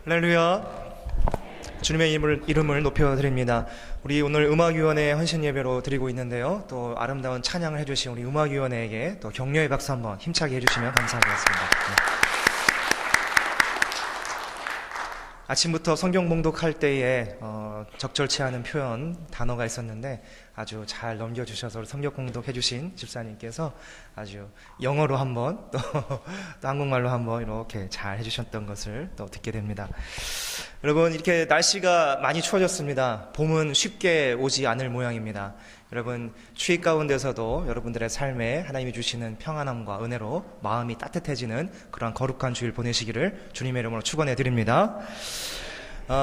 할렐루야. 주님의 이름을 높여드립니다. 우리 오늘 음악위원회 헌신 예배로 드리고 있는데요. 또 아름다운 찬양을 해주신 우리 음악위원회에게 또 격려의 박수 한번 힘차게 해주시면 감사하겠습니다. 아침부터 성경 봉독할 때에 적절치 않은 표현, 단어가 있었는데 아주 잘 넘겨주셔서 성경 봉독해주신 집사님께서 아주 영어로 한번 또 한국말로 한번 이렇게 잘 해주셨던 것을 또 듣게 됩니다. 여러분, 이렇게 날씨가 많이 추워졌습니다. 봄은 쉽게 오지 않을 모양입니다. 여러분, 추위 가운데서도 여러분들의 삶에 하나님이 주시는 평안함과 은혜로 마음이 따뜻해지는 그러한 거룩한 주일 보내시기를 주님의 이름으로 축원해 드립니다.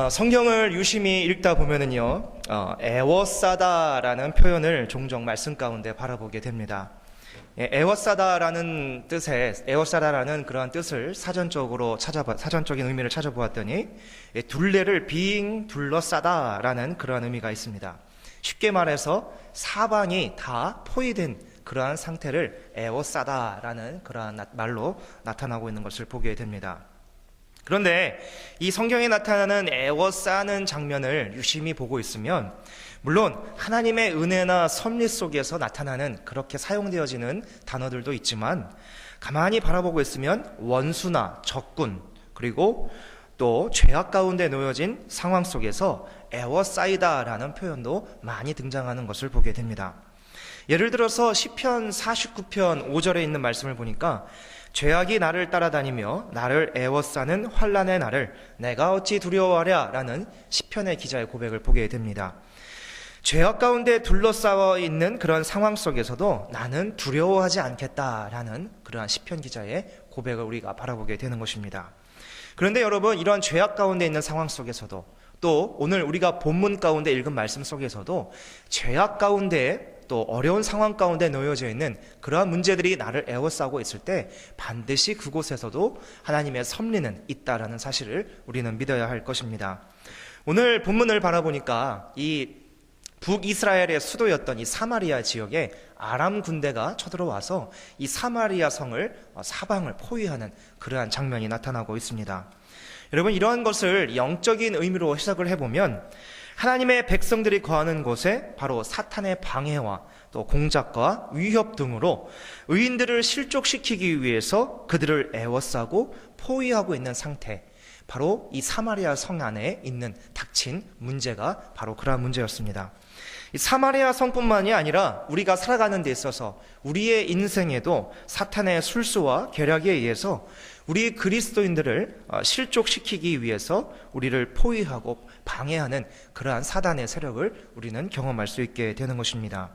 성경을 유심히 읽다 보면은요, 애워싸다라는 표현을 종종 말씀 가운데 바라보게 됩니다. 애워싸다라는 그러한 뜻을 사전적인 의미를 찾아보았더니, 둘레를 빙 둘러싸다라는 그러한 의미가 있습니다. 쉽게 말해서 사방이 다 포위된 그러한 상태를 애워싸다라는 그러한 말로 나타나고 있는 것을 보게 됩니다. 그런데 이 성경에 나타나는 애워싸는 장면을 유심히 보고 있으면 물론 하나님의 은혜나 섭리 속에서 나타나는 그렇게 사용되어지는 단어들도 있지만 가만히 바라보고 있으면 원수나 적군 그리고 또 죄악 가운데 놓여진 상황 속에서 애워싸이다라는 표현도 많이 등장하는 것을 보게 됩니다. 예를 들어서 시편 49편 5절에 있는 말씀을 보니까 죄악이 나를 따라다니며 나를 애워싸는 환난의 날을 내가 어찌 두려워하랴 라는 시편의 기자의 고백을 보게 됩니다. 죄악 가운데 둘러싸여 있는 그런 상황 속에서도 나는 두려워하지 않겠다라는 그러한 시편 기자의 고백을 우리가 바라보게 되는 것입니다. 그런데 여러분, 이러한 죄악 가운데 있는 상황 속에서도 또 오늘 우리가 본문 가운데 읽은 말씀 속에서도 죄악 가운데 또 어려운 상황 가운데 놓여져 있는 그러한 문제들이 나를 애워싸고 있을 때 반드시 그곳에서도 하나님의 섭리는 있다라는 사실을 우리는 믿어야 할 것입니다. 오늘 본문을 바라보니까 이 북이스라엘의 수도였던 이 사마리아 지역에 아람 군대가 쳐들어와서 이 사마리아 성을 사방을 포위하는 그러한 장면이 나타나고 있습니다. 여러분, 이러한 것을 영적인 의미로 해석을 해보면 하나님의 백성들이 거하는 곳에 바로 사탄의 방해와 또 공작과 위협 등으로 의인들을 실족시키기 위해서 그들을 애워싸고 포위하고 있는 상태, 바로 이 사마리아 성 안에 있는 닥친 문제가 바로 그러한 문제였습니다. 이 사마리아 성뿐만이 아니라 우리가 살아가는 데 있어서 우리의 인생에도 사탄의 술수와 계략에 의해서 우리 그리스도인들을 실족시키기 위해서 우리를 포위하고 방해하는 그러한 사단의 세력을 우리는 경험할 수 있게 되는 것입니다.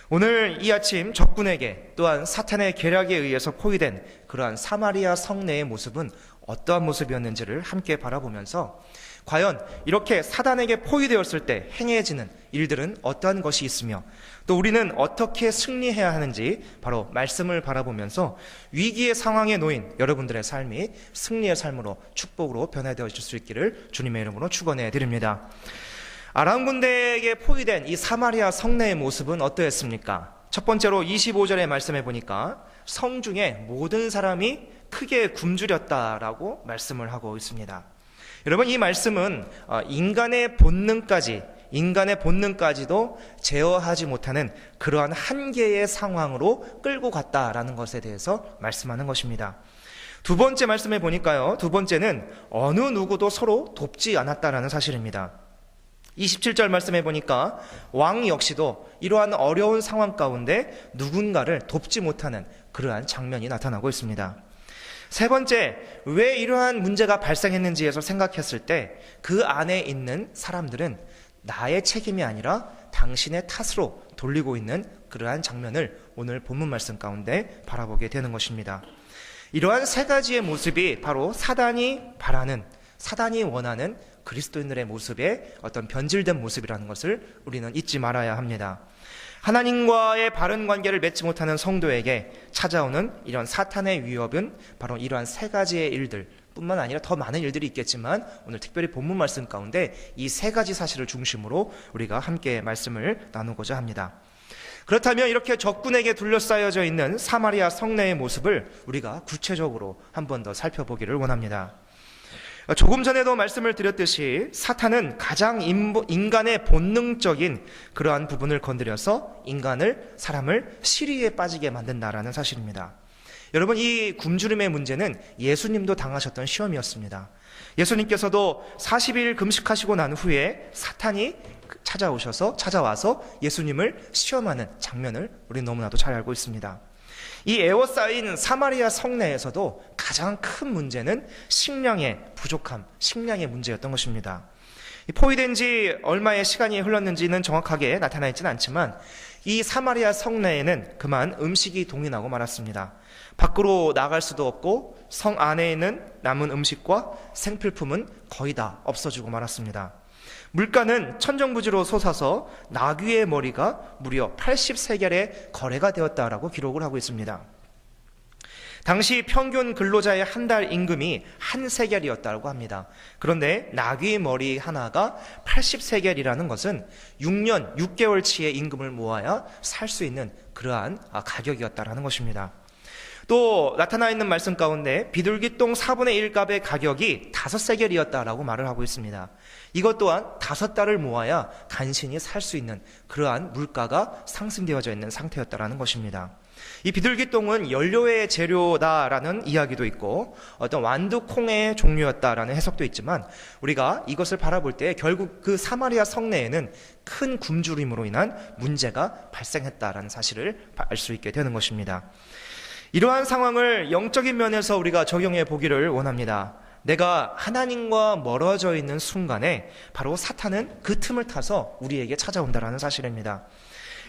오늘 이 아침 적군에게 또한 사탄의 계략에 의해서 포위된 그러한 사마리아 성내의 모습은 어떠한 모습이었는지를 함께 바라보면서 과연 이렇게 사단에게 포위되었을 때 행해지는 일들은 어떠한 것이 있으며 또 우리는 어떻게 승리해야 하는지 바로 말씀을 바라보면서 위기의 상황에 놓인 여러분들의 삶이 승리의 삶으로 축복으로 변화되어질 수 있기를 주님의 이름으로 축원해 드립니다. 아람 군대에게 포위된 이 사마리아 성내의 모습은 어떠했습니까? 첫 번째로 25절의 말씀해 보니까 성 중에 모든 사람이 크게 굶주렸다라고 말씀을 하고 있습니다. 여러분, 이 말씀은 인간의 본능까지도 제어하지 못하는 그러한 한계의 상황으로 끌고 갔다라는 것에 대해서 말씀하는 것입니다. 두 번째 말씀해 보니까요, 두 번째는 어느 누구도 서로 돕지 않았다라는 사실입니다. 27절 말씀해 보니까 왕 역시도 이러한 어려운 상황 가운데 누군가를 돕지 못하는 그러한 장면이 나타나고 있습니다. 세 번째, 왜 이러한 문제가 발생했는지에서 생각했을 때 그 안에 있는 사람들은 나의 책임이 아니라 당신의 탓으로 돌리고 있는 그러한 장면을 오늘 본문 말씀 가운데 바라보게 되는 것입니다. 이러한 세 가지의 모습이 바로 사단이 원하는 그리스도인들의 모습의 어떤 변질된 모습이라는 것을 우리는 잊지 말아야 합니다. 하나님과의 바른 관계를 맺지 못하는 성도에게 찾아오는 이런 사탄의 위협은 바로 이러한 세 가지의 일들 뿐만 아니라 더 많은 일들이 있겠지만 오늘 특별히 본문 말씀 가운데 이 세 가지 사실을 중심으로 우리가 함께 말씀을 나누고자 합니다. 그렇다면 이렇게 적군에게 둘러싸여져 있는 사마리아 성내의 모습을 우리가 구체적으로 한 번 더 살펴보기를 원합니다. 조금 전에도 말씀을 드렸듯이 사탄은 가장 인간의 본능적인 그러한 부분을 건드려서 사람을 시리에 빠지게 만든다라는 사실입니다. 여러분, 이 굶주림의 문제는 예수님도 당하셨던 시험이었습니다. 예수님께서도 40일 금식하시고 난 후에 사탄이 찾아와서 예수님을 시험하는 장면을 우리 너무나도 잘 알고 있습니다. 이 에워싸인 사마리아 성내에서도 가장 큰 문제는 식량의 부족함, 식량의 문제였던 것입니다. 포위된 지 얼마의 시간이 흘렀는지는 정확하게 나타나 있지는 않지만 이 사마리아 성내에는 그만 음식이 동인하고 말았습니다. 밖으로 나갈 수도 없고 성 안에 있는 남은 음식과 생필품은 거의 다 없어지고 말았습니다. 물가는 천정부지로 솟아서 나귀의 머리가 무려 80세겔에 거래가 되었다라고 기록을 하고 있습니다. 당시 평균 근로자의 한 달 임금이 1세겔이었다고 합니다. 그런데 나귀 머리 하나가 80세겔이라는 것은 6년 6개월치의 임금을 모아야 살 수 있는 그러한 가격이었다라는 것입니다. 또 나타나 있는 말씀 가운데 비둘기똥 4분의 1 값의 가격이 5세겔이었다라고 말을 하고 있습니다. 이것 또한 5달을 모아야 간신히 살 수 있는 그러한 물가가 상승되어져 있는 상태였다라는 것입니다. 이 비둘기똥은 연료의 재료다라는 이야기도 있고 어떤 완두콩의 종류였다라는 해석도 있지만 우리가 이것을 바라볼 때 결국 그 사마리아 성내에는 큰 굶주림으로 인한 문제가 발생했다라는 사실을 알 수 있게 되는 것입니다. 이러한 상황을 영적인 면에서 우리가 적용해 보기를 원합니다. 내가 하나님과 멀어져 있는 순간에 바로 사탄은 그 틈을 타서 우리에게 찾아온다라는 사실입니다.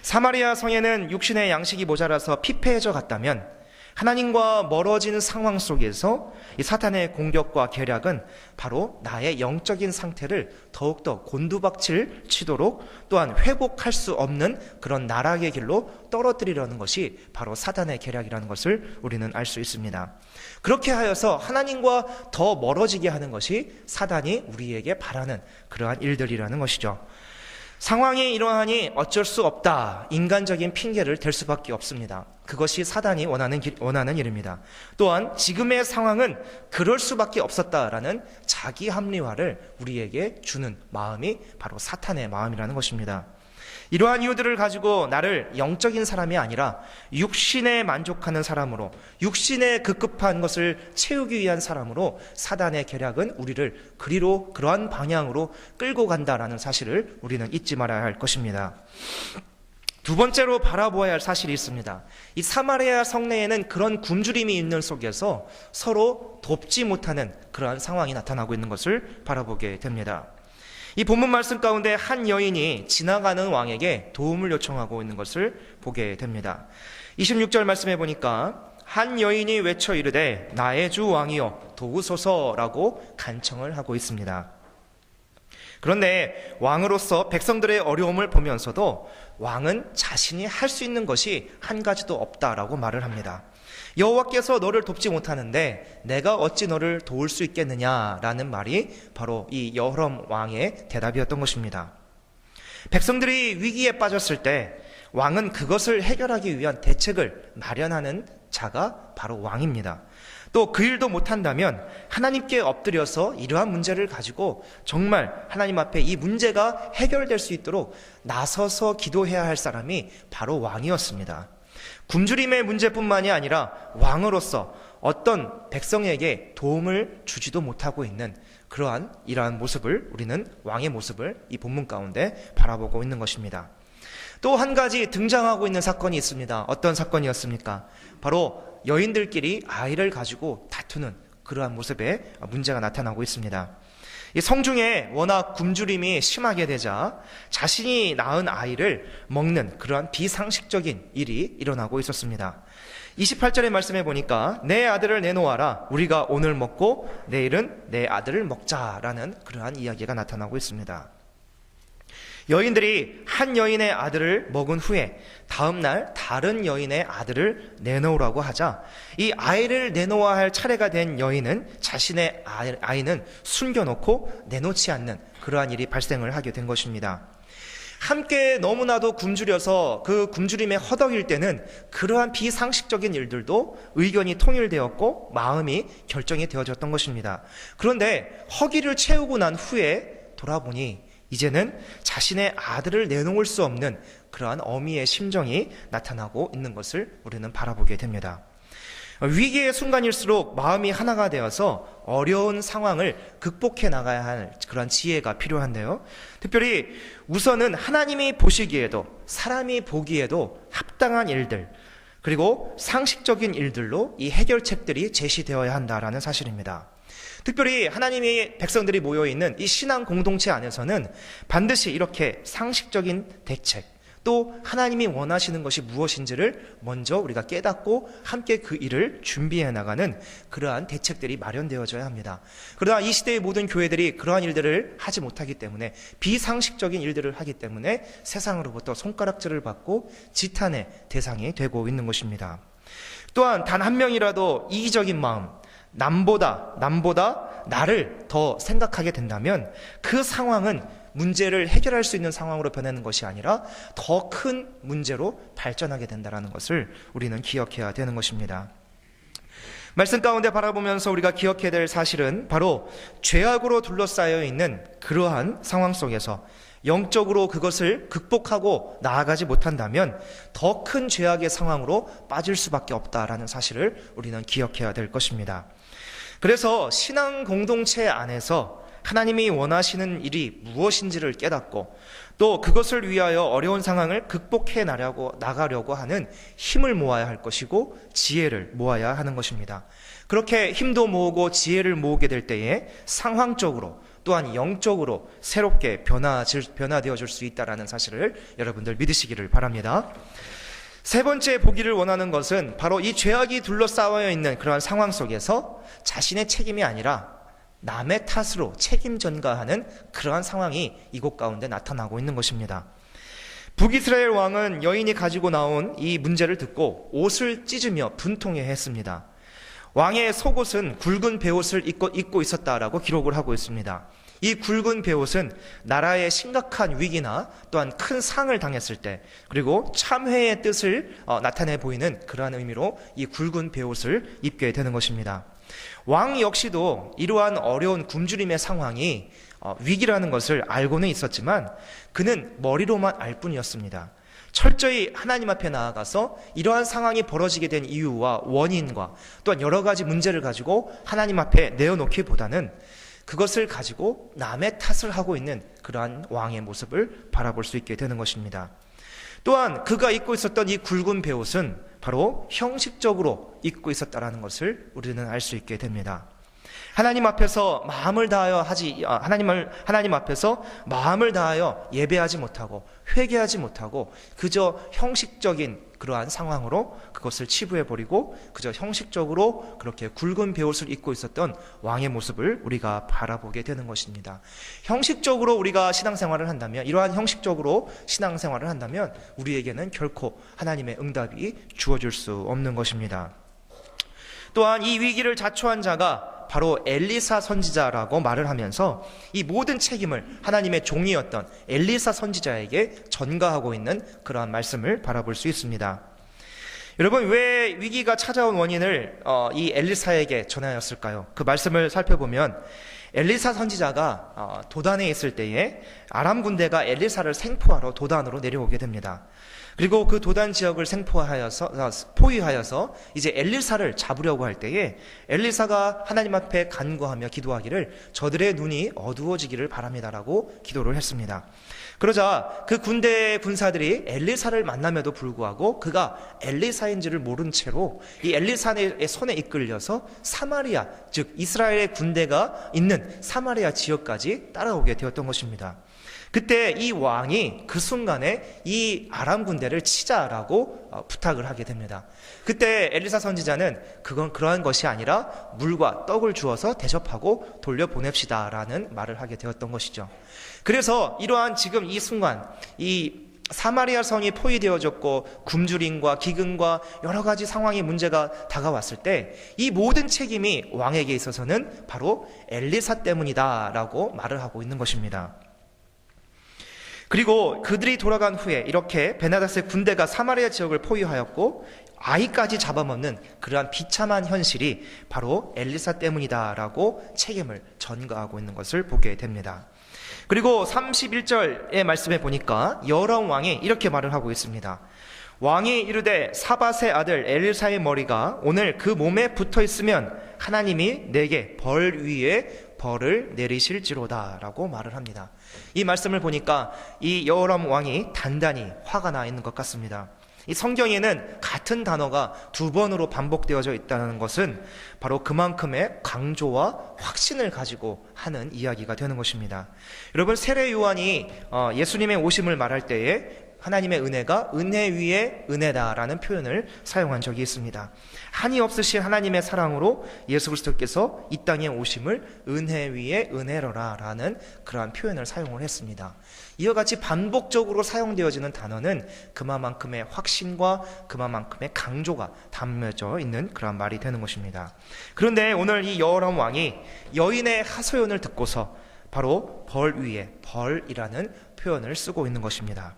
사마리아 성에는 육신의 양식이 모자라서 피폐해져 갔다면 하나님과 멀어진 상황 속에서 이 사탄의 공격과 계략은 바로 나의 영적인 상태를 더욱더 곤두박질 치도록 또한 회복할 수 없는 그런 나락의 길로 떨어뜨리려는 것이 바로 사탄의 계략이라는 것을 우리는 알 수 있습니다. 그렇게 하여서 하나님과 더 멀어지게 하는 것이 사탄이 우리에게 바라는 그러한 일들이라는 것이죠. 상황이 이러하니 어쩔 수 없다. 인간적인 핑계를 댈 수밖에 없습니다. 그것이 사단이 원하는 일입니다. 또한 지금의 상황은 그럴 수밖에 없었다라는 자기 합리화를 우리에게 주는 마음이 바로 사탄의 마음이라는 것입니다. 이러한 이유들을 가지고 나를 영적인 사람이 아니라 육신에 만족하는 사람으로, 육신에 급급한 것을 채우기 위한 사람으로 사단의 계략은 우리를 그러한 방향으로 끌고 간다라는 사실을 우리는 잊지 말아야 할 것입니다. 두 번째로 바라보아야 할 사실이 있습니다. 이 사마리아 성내에는 그런 굶주림이 있는 속에서 서로 돕지 못하는 그러한 상황이 나타나고 있는 것을 바라보게 됩니다. 이 본문 말씀 가운데 한 여인이 지나가는 왕에게 도움을 요청하고 있는 것을 보게 됩니다. 26절 말씀해 보니까 한 여인이 외쳐 이르되 나의 주 왕이여 도우소서라고 간청을 하고 있습니다. 그런데 왕으로서 백성들의 어려움을 보면서도 왕은 자신이 할 수 있는 것이 한 가지도 없다라고 말을 합니다. 여호와께서 너를 돕지 못하는데 내가 어찌 너를 도울 수 있겠느냐라는 말이 바로 이 여호람 왕의 대답이었던 것입니다. 백성들이 위기에 빠졌을 때 왕은 그것을 해결하기 위한 대책을 마련하는 자가 바로 왕입니다. 또 그 일도 못한다면 하나님께 엎드려서 이러한 문제를 가지고 정말 하나님 앞에 이 문제가 해결될 수 있도록 나서서 기도해야 할 사람이 바로 왕이었습니다. 굶주림의 문제뿐만이 아니라 왕으로서 어떤 백성에게 도움을 주지도 못하고 있는 이러한 모습을 우리는 왕의 모습을 이 본문 가운데 바라보고 있는 것입니다. 또 한 가지 등장하고 있는 사건이 있습니다. 어떤 사건이었습니까? 바로 여인들끼리 아이를 가지고 다투는 그러한 모습의 문제가 나타나고 있습니다. 이 성중에 워낙 굶주림이 심하게 되자 자신이 낳은 아이를 먹는 그러한 비상식적인 일이 일어나고 있었습니다. 28절의 말씀에 보니까 내 아들을 내놓아라 우리가 오늘 먹고 내일은 내 아들을 먹자라는 그러한 이야기가 나타나고 있습니다. 여인들이 한 여인의 아들을 먹은 후에 다음날 다른 여인의 아들을 내놓으라고 하자 이 아이를 내놓아야 할 차례가 된 여인은 자신의 아이는 숨겨놓고 내놓지 않는 그러한 일이 발생을 하게 된 것입니다. 함께 너무나도 굶주려서 그 굶주림에 허덕일 때는 그러한 비상식적인 일들도 의견이 통일되었고 마음이 결정이 되어졌던 것입니다. 그런데 허기를 채우고 난 후에 돌아보니 이제는 자신의 아들을 내놓을 수 없는 그러한 어미의 심정이 나타나고 있는 것을 우리는 바라보게 됩니다. 위기의 순간일수록 마음이 하나가 되어서 어려운 상황을 극복해 나가야 할 그런 지혜가 필요한데요. 특별히 우선은 하나님이 보시기에도 사람이 보기에도 합당한 일들, 그리고 상식적인 일들로 이 해결책들이 제시되어야 한다라는 사실입니다. 특별히 하나님의 백성들이 모여있는 이 신앙 공동체 안에서는 반드시 이렇게 상식적인 대책, 또 하나님이 원하시는 것이 무엇인지를 먼저 우리가 깨닫고 함께 그 일을 준비해 나가는 그러한 대책들이 마련되어져야 합니다. 그러나 이 시대의 모든 교회들이 그러한 일들을 하지 못하기 때문에, 비상식적인 일들을 하기 때문에 세상으로부터 손가락질을 받고 지탄의 대상이 되고 있는 것입니다. 또한 단 한 명이라도 이기적인 마음, 남보다 나를 더 생각하게 된다면 그 상황은 문제를 해결할 수 있는 상황으로 변하는 것이 아니라 더 큰 문제로 발전하게 된다는 것을 우리는 기억해야 되는 것입니다. 말씀 가운데 바라보면서 우리가 기억해야 될 사실은 바로 죄악으로 둘러싸여 있는 그러한 상황 속에서 영적으로 그것을 극복하고 나아가지 못한다면 더 큰 죄악의 상황으로 빠질 수밖에 없다라는 사실을 우리는 기억해야 될 것입니다. 그래서 신앙 공동체 안에서 하나님이 원하시는 일이 무엇인지를 깨닫고 또 그것을 위하여 어려운 상황을 극복해 나가려고 하는 힘을 모아야 할 것이고 지혜를 모아야 하는 것입니다. 그렇게 힘도 모으고 지혜를 모으게 될 때에 상황적으로 또한 영적으로 새롭게 변화되어 줄 수 있다는 사실을 여러분들 믿으시기를 바랍니다. 세 번째 보기를 원하는 것은 바로 이 죄악이 둘러싸여 있는 그러한 상황 속에서 자신의 책임이 아니라 남의 탓으로 책임 전가하는 그러한 상황이 이곳 가운데 나타나고 있는 것입니다. 북이스라엘 왕은 여인이 가지고 나온 이 문제를 듣고 옷을 찢으며 분통해 했습니다. 왕의 속옷은 굵은 베옷을 입고 있었다라고 기록을 하고 있습니다. 이 굵은 베옷은 나라의 심각한 위기나 또한 큰 상을 당했을 때, 그리고 참회의 뜻을 나타내 보이는 그러한 의미로 이 굵은 베옷을 입게 되는 것입니다. 왕 역시도 이러한 어려운 굶주림의 상황이 위기라는 것을 알고는 있었지만 그는 머리로만 알 뿐이었습니다. 철저히 하나님 앞에 나아가서 이러한 상황이 벌어지게 된 이유와 원인과 또한 여러 가지 문제를 가지고 하나님 앞에 내어놓기보다는 그것을 가지고 남의 탓을 하고 있는 그러한 왕의 모습을 바라볼 수 있게 되는 것입니다. 또한 그가 입고 있었던 이 굵은 베옷은 바로 형식적으로 입고 있었다는 것을 우리는 알 수 있게 됩니다. 하나님 앞에서 마음을 다하여 하나님 앞에서 마음을 다하여 예배하지 못하고 회개하지 못하고 그저 형식적인 그러한 상황으로 그것을 치부해버리고 그저 형식적으로 그렇게 굵은 베옷을 입고 있었던 왕의 모습을 우리가 바라보게 되는 것입니다. 형식적으로 우리가 신앙생활을 한다면, 이러한 형식적으로 신앙생활을 한다면 우리에게는 결코 하나님의 응답이 주어질 수 없는 것입니다. 또한 이 위기를 자초한 자가 바로 엘리사 선지자라고 말을 하면서 이 모든 책임을 하나님의 종이었던 엘리사 선지자에게 전가하고 있는 그러한 말씀을 바라볼 수 있습니다. 여러분, 왜 위기가 찾아온 원인을 이 엘리사에게 전하였을까요? 그 말씀을 살펴보면 엘리사 선지자가 도단에 있을 때에 아람 군대가 엘리사를 생포하러 도단으로 내려오게 됩니다. 그리고 그 도단 지역을 포위하여서 이제 엘리사를 잡으려고 할 때에 엘리사가 하나님 앞에 간구하며 기도하기를 저들의 눈이 어두워지기를 바랍니다라고 기도를 했습니다. 그러자 그 군대 군사들이 엘리사를 만남에도 불구하고 그가 엘리사인지를 모른 채로 이 엘리사의 손에 이끌려서 사마리아, 즉 이스라엘의 군대가 있는 사마리아 지역까지 따라오게 되었던 것입니다. 그때 이 왕이 그 순간에 이 아람 군대를 치자라고 부탁을 하게 됩니다. 그때 엘리사 선지자는 그건 그러한 것이 아니라 물과 떡을 주어서 대접하고 돌려보냅시다라는 말을 하게 되었던 것이죠. 그래서 이러한 지금 이 순간 이 사마리아 성이 포위되어졌고 굶주림과 기근과 여러 가지 상황의 문제가 다가왔을 때 이 모든 책임이 왕에게 있어서는 바로 엘리사 때문이다라고 말을 하고 있는 것입니다. 그리고 그들이 돌아간 후에 이렇게 베나다스의 군대가 사마리아 지역을 포위하였고 아이까지 잡아먹는 그러한 비참한 현실이 바로 엘리사 때문이다라고 책임을 전가하고 있는 것을 보게 됩니다. 그리고 31절의 말씀에 보니까 여호람 왕이 이렇게 말을 하고 있습니다. 왕이 이르되 사밧의 아들 엘리사의 머리가 오늘 그 몸에 붙어 있으면 하나님이 내게 벌 위에 벌을 내리실지로다 라고 말을 합니다. 이 말씀을 보니까 이 여호람 왕이 단단히 화가 나 있는 것 같습니다. 이 성경에는 같은 단어가 두 번으로 반복되어져 있다는 것은 바로 그만큼의 강조와 확신을 가지고 하는 이야기가 되는 것입니다. 여러분, 세례 요한이 예수님의 오심을 말할 때에 하나님의 은혜가 은혜 위에 은혜다라는 표현을 사용한 적이 있습니다. 한이 없으신 하나님의 사랑으로 예수 그리스도께서 이 땅에 오심을 은혜 위에 은혜로라라는 그러한 표현을 사용을 했습니다. 이와 같이 반복적으로 사용되어지는 단어는 그만큼의 확신과 그만큼의 강조가 담겨져 있는 그러한 말이 되는 것입니다. 그런데 오늘 이 여호람 왕이 여인의 하소연을 듣고서 바로 벌 위에 벌이라는 표현을 쓰고 있는 것입니다.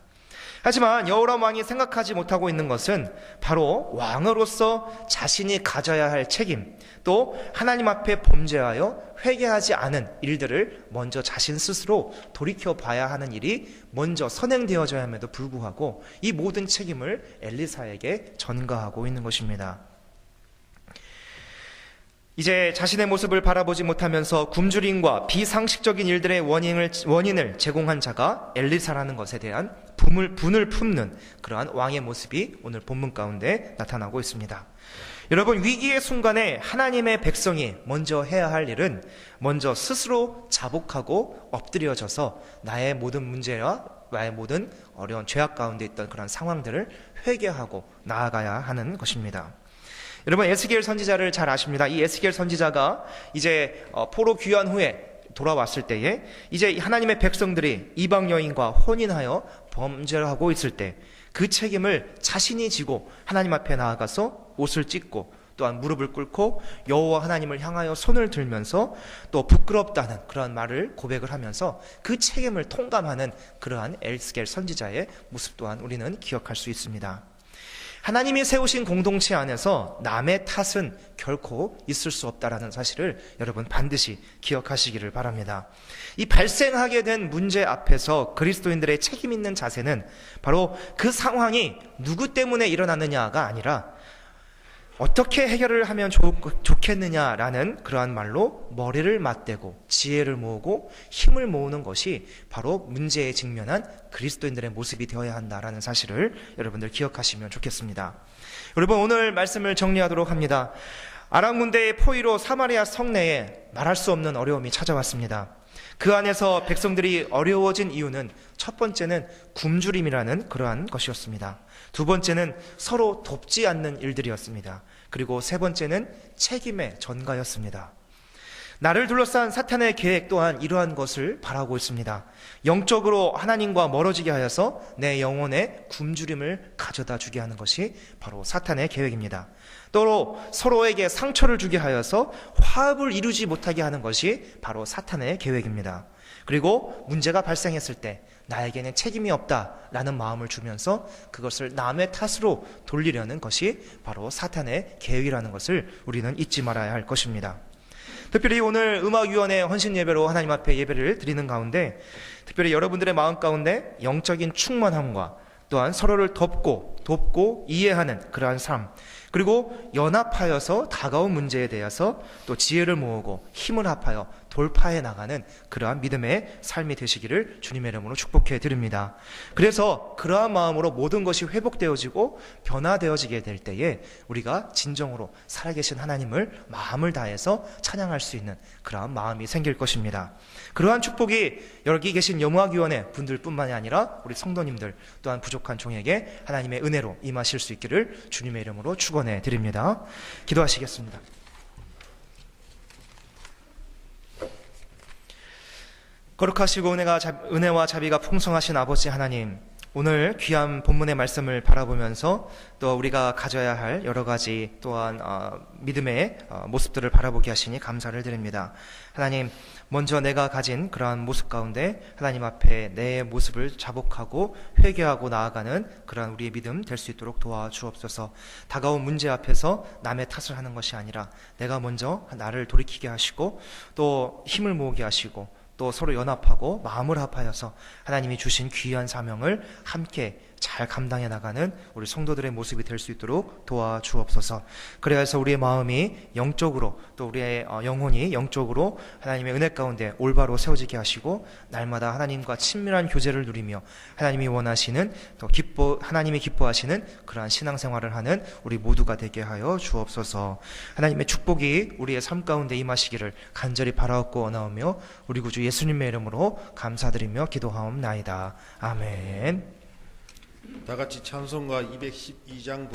하지만 여호람 왕이 생각하지 못하고 있는 것은 바로 왕으로서 자신이 가져야 할 책임, 또 하나님 앞에 범죄하여 회개하지 않은 일들을 먼저 자신 스스로 돌이켜 봐야 하는 일이 먼저 선행되어져야 함에도 불구하고 이 모든 책임을 엘리사에게 전가하고 있는 것입니다. 이제 자신의 모습을 바라보지 못하면서 굶주림과 비상식적인 일들의 원인을 제공한 자가 엘리사라는 것에 대한 분을 품는 그러한 왕의 모습이 오늘 본문 가운데 나타나고 있습니다. 여러분, 위기의 순간에 하나님의 백성이 먼저 해야 할 일은 먼저 스스로 자복하고 엎드려져서 나의 모든 문제와 나의 모든 어려운 죄악 가운데 있던 그런 상황들을 회개하고 나아가야 하는 것입니다. 여러분, 에스겔 선지자를 잘 아십니다. 이 에스겔 선지자가 이제 포로 귀환 후에 돌아왔을 때에 이제 하나님의 백성들이 이방 여인과 혼인하여 범죄를 하고 있을 때 그 책임을 자신이 지고 하나님 앞에 나아가서 옷을 찢고 또한 무릎을 꿇고 여호와 하나님을 향하여 손을 들면서 또 부끄럽다는 그러한 말을 고백을 하면서 그 책임을 통감하는 그러한 에스겔 선지자의 모습 또한 우리는 기억할 수 있습니다. 하나님이 세우신 공동체 안에서 남의 탓은 결코 있을 수 없다라는 사실을 여러분 반드시 기억하시기를 바랍니다. 이 발생하게 된 문제 앞에서 그리스도인들의 책임 있는 자세는 바로 그 상황이 누구 때문에 일어났느냐가 아니라 어떻게 해결을 하면 좋겠느냐라는 그러한 말로 머리를 맞대고 지혜를 모으고 힘을 모으는 것이 바로 문제에 직면한 그리스도인들의 모습이 되어야 한다라는 사실을 여러분들 기억하시면 좋겠습니다. 여러분, 오늘 말씀을 정리하도록 합니다. 아람 군대의 포위로 사마리아 성내에 말할 수 없는 어려움이 찾아왔습니다. 그 안에서 백성들이 어려워진 이유는 첫 번째는 굶주림이라는 그러한 것이었습니다. 두 번째는 서로 돕지 않는 일들이었습니다. 그리고 세 번째는 책임의 전가였습니다. 나를 둘러싼 사탄의 계획 또한 이러한 것을 바라고 있습니다. 영적으로 하나님과 멀어지게 하여서 내 영혼의 굶주림을 가져다 주게 하는 것이 바로 사탄의 계획입니다. 또 서로에게 상처를 주게 하여서 화합을 이루지 못하게 하는 것이 바로 사탄의 계획입니다. 그리고 문제가 발생했을 때 나에게는 책임이 없다라는 마음을 주면서 그것을 남의 탓으로 돌리려는 것이 바로 사탄의 계획이라는 것을 우리는 잊지 말아야 할 것입니다. 특별히 오늘 음악위원회 헌신 예배로 하나님 앞에 예배를 드리는 가운데 특별히 여러분들의 마음 가운데 영적인 충만함과 또한 서로를 돕고 이해하는 그러한 삶, 그리고 연합하여서 다가온 문제에 대해서 또 지혜를 모으고 힘을 합하여 돌파해 나가는 그러한 믿음의 삶이 되시기를 주님의 이름으로 축복해 드립니다. 그래서 그러한 마음으로 모든 것이 회복되어지고 변화되어지게 될 때에 우리가 진정으로 살아계신 하나님을 마음을 다해서 찬양할 수 있는 그러한 마음이 생길 것입니다. 그러한 축복이 여기 계신 영화위원회 분들뿐만이 아니라 우리 성도님들 또한 부족한 종에게 하나님의 은혜로 임하실 수 있기를 주님의 이름으로 축원해 드립니다. 기도하시겠습니다. 거룩하시고 은혜와 자비가 풍성하신 아버지 하나님, 오늘 귀한 본문의 말씀을 바라보면서 또 우리가 가져야 할 여러 가지 또한 믿음의 모습들을 바라보게 하시니 감사를 드립니다. 하나님, 먼저 내가 가진 그러한 모습 가운데 하나님 앞에 내 모습을 자복하고 회개하고 나아가는 그러한 우리의 믿음 될 수 있도록 도와주옵소서. 다가온 문제 앞에서 남의 탓을 하는 것이 아니라 내가 먼저 나를 돌이키게 하시고 또 힘을 모으게 하시고 또 서로 연합하고 마음을 합하여서 하나님이 주신 귀한 사명을 함께 잘 감당해 나가는 우리 성도들의 모습이 될 수 있도록 도와주옵소서. 그래서 우리의 마음이 영적으로 또 우리의 영혼이 영적으로 하나님의 은혜 가운데 올바로 세워지게 하시고 날마다 하나님과 친밀한 교제를 누리며 하나님이 원하시는 또 하나님이 기뻐하시는 그러한 신앙생활을 하는 우리 모두가 되게 하여 주옵소서. 하나님의 축복이 우리의 삶 가운데 임하시기를 간절히 바라옵고 원하오며 우리 구주 예수님의 이름으로 감사드리며 기도하옵나이다. 아멘. 다 같이 찬송가 212장